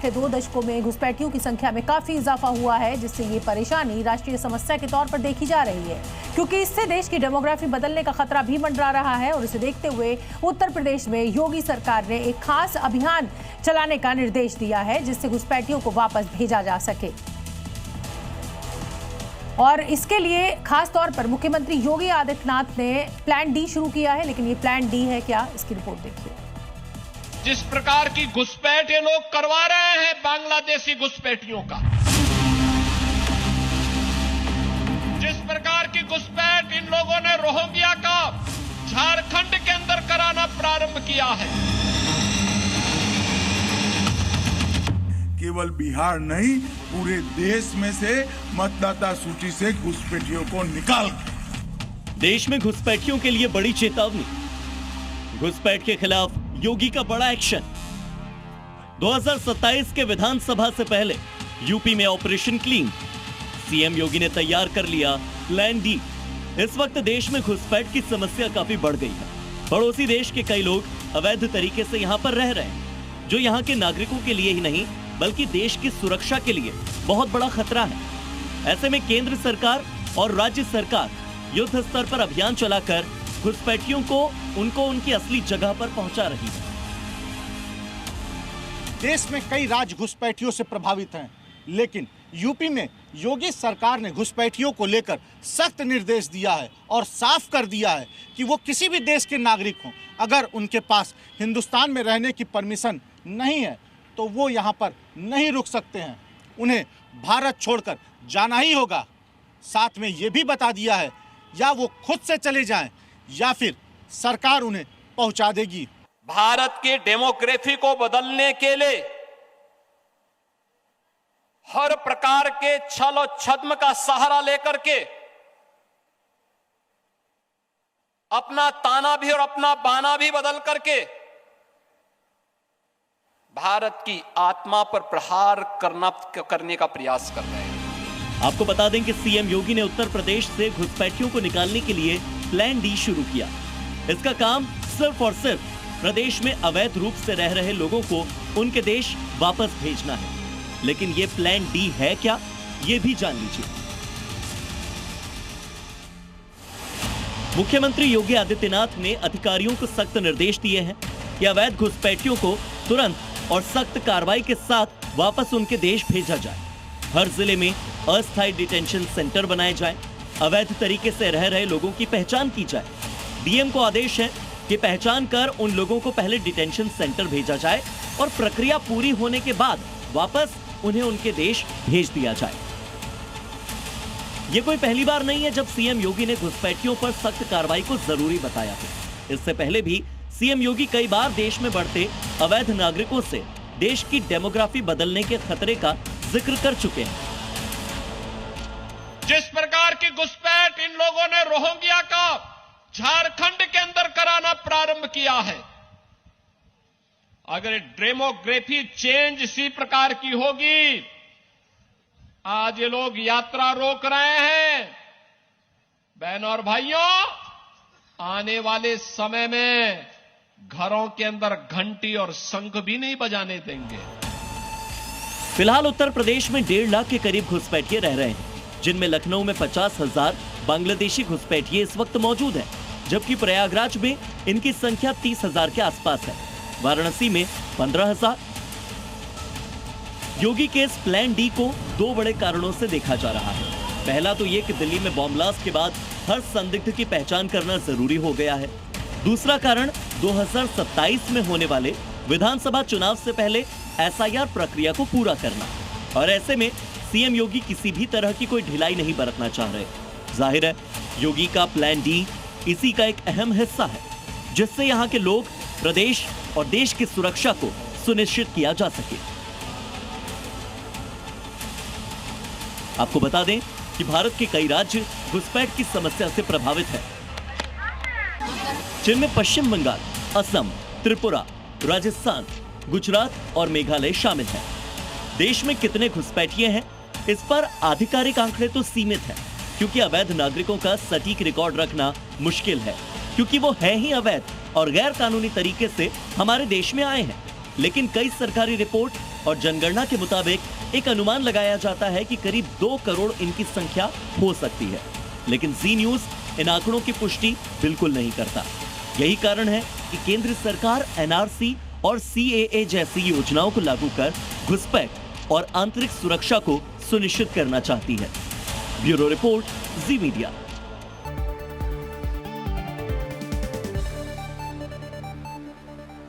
पिछले 2 दशकों में घुसपैठियों की संख्या में काफी इजाफा हुआ है, जिससे ये परेशानी राष्ट्रीय समस्या के तौर पर देखी जा रही है, क्योंकि इससे देश की डेमोग्राफी बदलने का खतरा भी मंडरा रहा है। और इसे देखते हुए उत्तर प्रदेश में योगी सरकार ने एक खास अभियान चलाने का निर्देश दिया है, जिससे घुसपैठियों को वापस भेजा जा सके। और इसके लिए खास तौर पर मुख्यमंत्री योगी आदित्यनाथ ने प्लान डी शुरू किया है। लेकिन ये प्लान डी है क्या, इसकी रिपोर्ट देखिए। जिस प्रकार की घुसपैठ ये लोग करवा रहे हैं बांग्लादेशी घुसपैठियों का, जिस प्रकार की घुसपैठ इन लोगों ने रोहिंग्या का झारखंड के अंदर कराना प्रारंभ किया है। केवल बिहार नहीं, पूरे देश में से मतदाता सूची से घुसपैठियों को निकाल। देश में घुसपैठियों के लिए बड़ी चेतावनी, घुसपैठ के खिलाफ योगी का बड़ा एक्शन। 2027 के विधानसभा से पहले यूपी में ऑपरेशन क्लीन, सीएम योगी ने तैयार कर लिया प्लान डी। इस वक्त देश में घुसपैठ की समस्या काफी बढ़ गई है। पड़ोसी देश के कई लोग अवैध तरीके से यहाँ पर रह रहे हैं, जो यहाँ के नागरिकों के लिए ही नहीं बल्कि देश की सुरक्षा के लिए बहुत बड़ा खतरा है। ऐसे में केंद्र सरकार और राज्य सरकार युद्ध स्तर पर अभियान चलाकर घुसपैठियों को उनकी असली जगह पर पहुंचा रही है। देश में कई राज्य घुसपैठियों से प्रभावित हैं, लेकिन यूपी में योगी सरकार ने घुसपैठियों को लेकर सख्त निर्देश दिया है और साफ कर दिया है कि वो किसी भी देश के नागरिक हों, अगर उनके पास हिंदुस्तान में रहने की परमिशन नहीं है तो वो यहाँ पर नहीं रुक सकते हैं, उन्हें भारत छोड़कर जाना ही होगा। साथ में ये भी बता दिया है या वो खुद से चले जाएं या फिर सरकार उन्हें पहुंचा देगी। भारत की डेमोग्राफी को बदलने के लिए हर प्रकार के छल और छद्म का सहारा लेकर के अपना ताना भी और अपना बाना भी बदल करके भारत की आत्मा पर प्रहार करने का प्रयास कर रहे हैं। आपको बता दें कि सीएम योगी ने उत्तर प्रदेश से घुसपैठियों को निकालने के लिए प्लान डी शुरू किया। इसका काम सिर्फ और सिर्फ प्रदेश में अवैध रूप से रह रहे लोगों को उनके देश वापस भेजना है। लेकिन ये प्लान डी है क्या, ये भी जान लीजिए। मुख्यमंत्री योगी आदित्यनाथ ने अधिकारियों को सख्त निर्देश दिए हैं कि अवैध घुसपैठियों को तुरंत और सख्त कार्रवाई के साथ वापस उनके देश भेजा जाए। हर जिले में अस्थायी डिटेंशन सेंटर बनाए जाएं, अवैध तरीके से रह रहे लोगों की पहचान की जाए। डीएम को आदेश है कि पहचान कर उन लोगों को पहले डिटेंशन सेंटर भेजा जाए और प्रक्रिया पूरी होने के बाद वापस उन्हें उनके देश भेज दिया जाए। ये कोई पहली बार नहीं है जब सीएम योगी ने घुसपैठियों पर सख्त कार्रवाई को जरूरी बताया है। इससे पहले भी सीएम योगी कई बार देश में बढ़ते अवैध नागरिकों से देश की डेमोग्राफी बदलने के खतरे का जिक्र कर चुके हैं। जिस प्रकार की घुसपैठ इन लोगों ने रोहिंग्या का झारखंड के अंदर कराना प्रारंभ किया है, अगर डेमोग्राफी चेंज इसी प्रकार की होगी, आज ये लोग यात्रा रोक रहे हैं। बहनों और भाइयों, आने वाले समय में घरों के अंदर घंटी और शंख भी नहीं बजाने देंगे। फिलहाल उत्तर प्रदेश में 1.5 लाख के करीब घुसपैठिए रह रहे हैं, जिनमें लखनऊ में 50,000 बांग्लादेशी घुसपैठिए इस वक्त मौजूद हैं, जबकि प्रयागराज में इनकी संख्या 30,000 के आसपास है। वाराणसी में 15,000। योगी के इस प्लान डी को 2 बड़े कारणों से देखा जा रहा है। पहला तो ये कि दिल्ली में बॉम्ब ब्लास्ट के बाद हर संदिग्ध की पहचान करना जरूरी हो गया है। दूसरा कारण 2027 में होने वाले विधानसभा चुनाव से पहले एसआईआर प्रक्रिया को पूरा करना, और ऐसे में सीएम योगी किसी भी तरह की कोई ढिलाई नहीं बरतना चाह रहे। जाहिर है योगी का प्लान डी इसी का एक अहम हिस्सा है, जिससे यहाँ के लोग, प्रदेश और देश की सुरक्षा को सुनिश्चित किया जा सके। आपको बता दें कि भारत के कई राज्य घुसपैठ की समस्या से प्रभावित हैं, जिनमें पश्चिम बंगाल, असम, त्रिपुरा, राजस्थान, गुजरात और मेघालय शामिल हैं। देश में कितने घुसपैठिए हैं, इस पर आधिकारिक आंकड़े तो सीमित हैं, क्योंकि अवैध नागरिकों का सटीक रिकॉर्ड रखना मुश्किल है, क्योंकि वो है ही अवैध और गैर कानूनी तरीके से हमारे देश में आए हैं। लेकिन कई सरकारी रिपोर्ट और जनगणना के मुताबिक एक अनुमान लगाया जाता है कि करीब 2 करोड़ इनकी संख्या हो सकती है। लेकिन जी न्यूज इन आंकड़ों की पुष्टि बिल्कुल नहीं करता। यही कारण है कि केंद्र सरकार एनआरसी और सीएए जैसी योजनाओं को लागू कर घुसपैठ और आंतरिक सुरक्षा को सुनिश्चित करना चाहती है। ब्यूरो रिपोर्ट, जी मीडिया।